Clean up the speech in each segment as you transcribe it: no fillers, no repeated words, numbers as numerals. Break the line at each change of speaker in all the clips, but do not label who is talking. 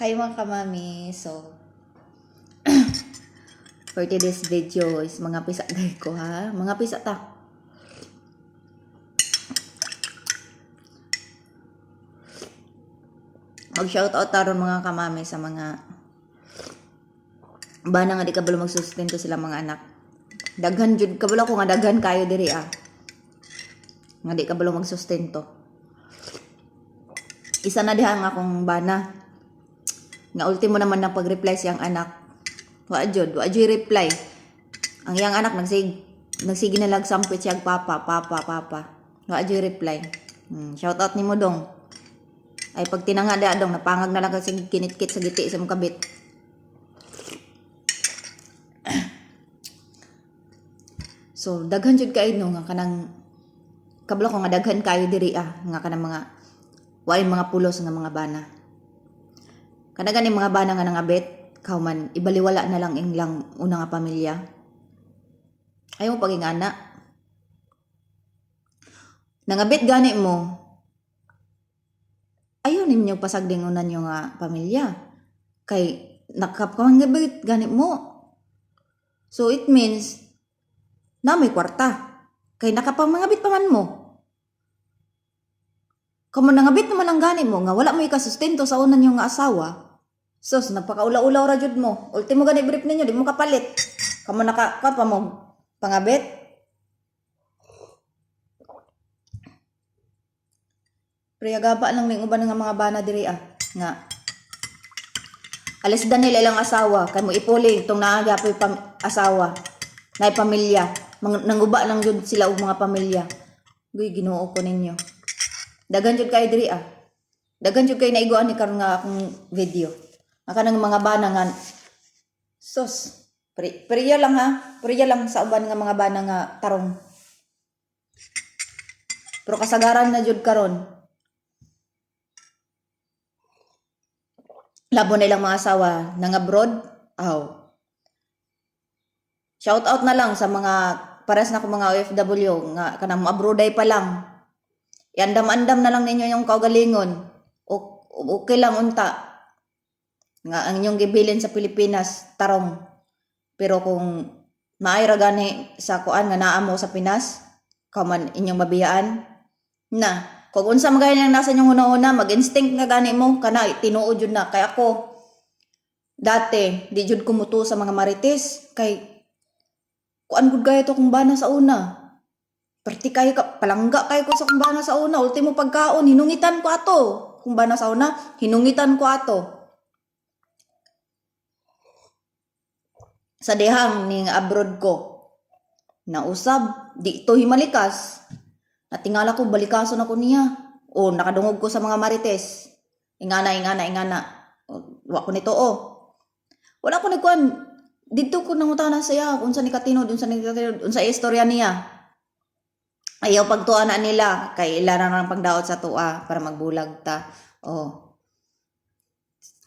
Hi mga kamami. So, for today's video is mga pisa guys ko ha. Mga pisa ta. Mag-shoutout taron mga kamami sa mga bana nga di kabalo magsustento sila mga anak. Daghan jud kabalo ko nga daghan kayo diri ah. Nga di kabalo magsustento. Isa na diha nga akong bana. Nga ultimo naman na pag-reply siyang anak. Wa jud reply. Ang iyang anak nagsige na lag sampit siya papa. Wa jud reply. Shoutout nimo dong. Ay pag tinanga da dong napangag na lang kasi kinitkit sa giti sa mong kabit. So daghan jud kay no nga kanang kabalo ko nga daghan kayo diri ah nga kanang mga wain mga pulos nga mga bana. Kada gani mga bana nga nangabit, kauman ibaliwala na lang inglang una nga pamilya. Ayaw mo paging ana. Nangabit gani mo. Ayaw ninyo pasagding una nyo nga pamilya. Kay nakapamangabit gani mo. So it means na may kwarta. Kay nakapamangabit pa man mo. Kung nangabit naman ang gani mo nga wala mo ikasustento sa una nyo nga asawa. Sos, napakaulaw-ulaw ra jud mo. Ultimo gani brief ninyo, di mo kapalit. Kamo pa mo pangabit. Priyagaba lang ning uban nga mga bana diri ah. Nga alis dan nila ilang asawa kay mo ipuli tong naagyapoy asawa. Nay pamilya. Nanguba lang jud sila og mga pamilya. Guy Ginoo ko ninyo. Dagan jud kay diri ah. Dagan jud kay naiguan ni karon nga akong video. Aka nang mga bana nga sos. Priya lang ha. Priya lang sa uban nga mga bana nga tarong. Pero kasagaran na jud karon. Labo na ilang mga asawa nang abroad. Shout out na lang sa mga pares na ko mga OFW nga kanang abroaday pa lang. Iandam-andam na lang ninyo yung kaugalingon. Okay lang unta. Nga ang inyong gibilin sa Pilipinas tarong. Pero kung maayra gani sa kuan nga naa mo sa Pinas, kauman inyong mabiyaan na kung unsa magayon ang nasa inyong una-una, mag-instinct nga gani mo kana tinuod jud na kay ako. Dati di jud kumuto sa mga marites kay kuan gud gayo to kung bana sa una. Perti kayo ka palangga kayo ko sa kung bana sa una, ultimo pagkaon hinungitan ko ato. Kung bana sa una, hinungitan ko ato. Sa dihang ning abroad ko nausab di to himalikas natingala ko balikason ako niya o nakadungog ko sa mga marites ingana wa ko nito wala ko nagkuan dito ko nangutana siya unsa ni katinod unsa istorya niya ayaw pagtuan na nila kay ilara nang pagdaot sa tuwa para magbulag ta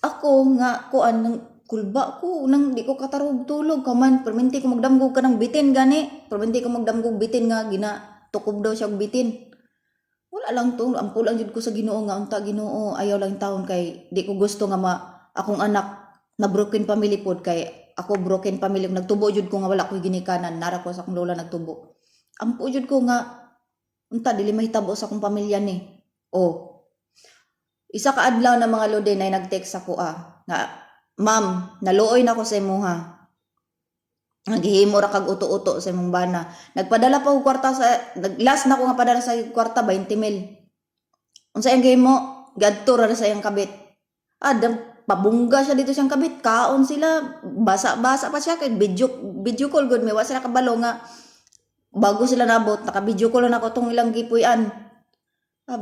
ako nga kuan ng kulba ko nang di ko katarog tulog kaman perminti ko magdamgog ka ng bitin gani perminti ko magdamgog bitin nga gina tukob daw siya og bitin wala lang to ampul ang jud ko sa Ginoo nga unta Ginoo ayaw lang taon kay di ko gusto nga akong anak na broken family pod kay ako broken family nagtubo jud ko nga wala ko ginikanan nara ko sa akong lola nagtubo ampo jud ko nga unta dili mahitabo sa akong pamilya ni isa ka adlaw na mga lode na nag-text ako nga ma'am, naluoy na ko sa imuha. Naghihimo ra kag uto-uto sa imong bana. Nagpadala pa og kwarta last na ko nga padala sa kwarta 20,000. Unsa ang gihimo? Gadto ra sa iyang kabit. Pabungga siya dito siyang kabit. Kaon sila, basa-basa pa siya kay video call good may wa sila kabalo nga bago sila nabot, naka-video call na ako tong ilang gipuy-an.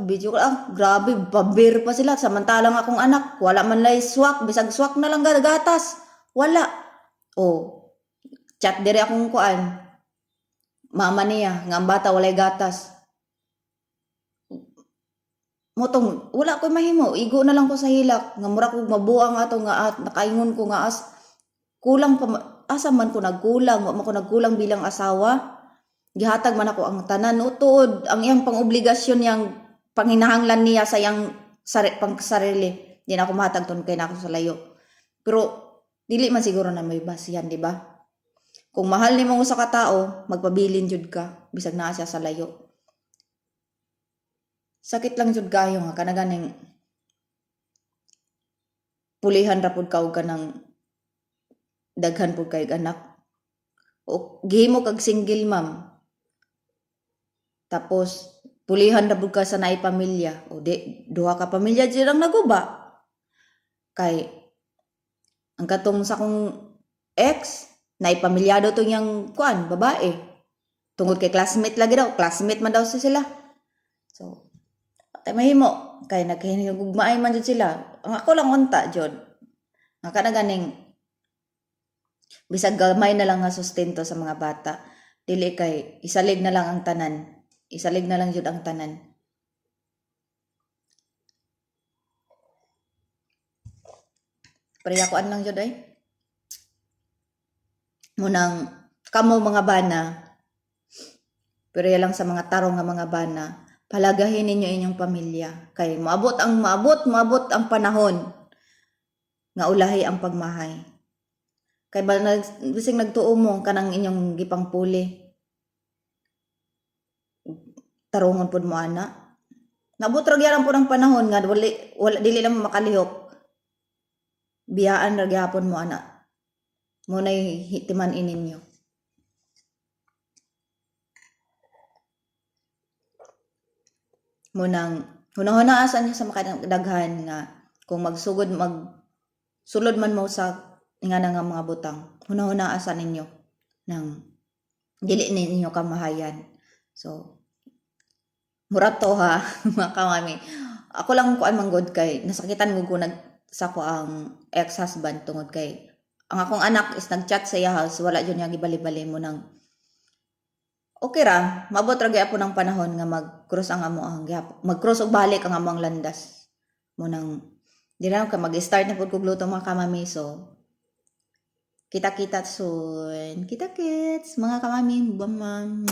Video call, grabe, pabir pa sila. Samantalang akong anak, wala man lay swak. Bisag swak na lang gatas. Wala. Chat dire akong kuan. Mama niya, nga ang bata walay gatas. Motong, wala ko mahimo. Igo na lang ko sa hilak. Nga mura ko mabuang ato nga at nakaingon ko nga kulang pa, asa man ko nagkulang. Wala man ko nagkulang bilang asawa. Gihatag man ako ang tanan. Tuod, ang iyang pang-obligasyon yang panginahanglan niya sa iyang pang sarili. Di na ako mahatag kay na ako sa layo. Pero dili man siguro na may basihan, di ba? Kung mahal ni mo usa ka tao, magpabilin jud ka bisag naa siya sa layo. Sakit lang jud kayo nga kanaganing pulihan ra pud ka og kanang daghan pud kay anak. O gihimo kag single mom. Tapos pulihan ra pud ka sa naay pamilya. O di duha ka pamilya jud ang naguba. Kay ang katong sa kong ex, naipamilyado to yang kuan, babae. Tungod kay classmate lagi daw, classmate man daw sila. So, patay mahimo kay naghinugmaay man jud sila. Ang ako lang unta jud. Nga kana ganing bisag gamay na lang nga sustento sa mga bata. Dili kay isalig na lang ang tanan. Isalig na lang jud ang tanan. Pareha lang jud ay. Munang kamo mga bana, pero lang sa mga tarong nga mga bana, palagahin ninyo inyong pamilya. Kay maabot ang panahon nga ulahi ang pagmahay. Kay bising nagtuo mo kanang inyong gipangpuli. Tarungon pud mo ana. Nabot ra gyud po ang panahon nga wala dili lang makalihok. Biyaan ra gyapon mo ana. Munay hitiman ininyo. Munang hunahunaasan niyo sa makadaghan nga kung sulod man mo sa nga mga butang, hunahunaasan ninyo nang dili ninyo kamahayan. So mura to ha mga kamami. Ako lang kuan manggod kay nasakitan ko sa ko ang ex-husband tungod kay ang akong anak is nag-chat sa iya house, wala jud niya gibali-bali mo nang okay ra, mabot ra gyapon ang panahon nga mag-cross ang amo ang mag-cross og balik ang among landas. Mo nang di na ka mag-start na pud kog luto mga kamami, so kita-kita soon. Kita-kits mga kamami, bamam.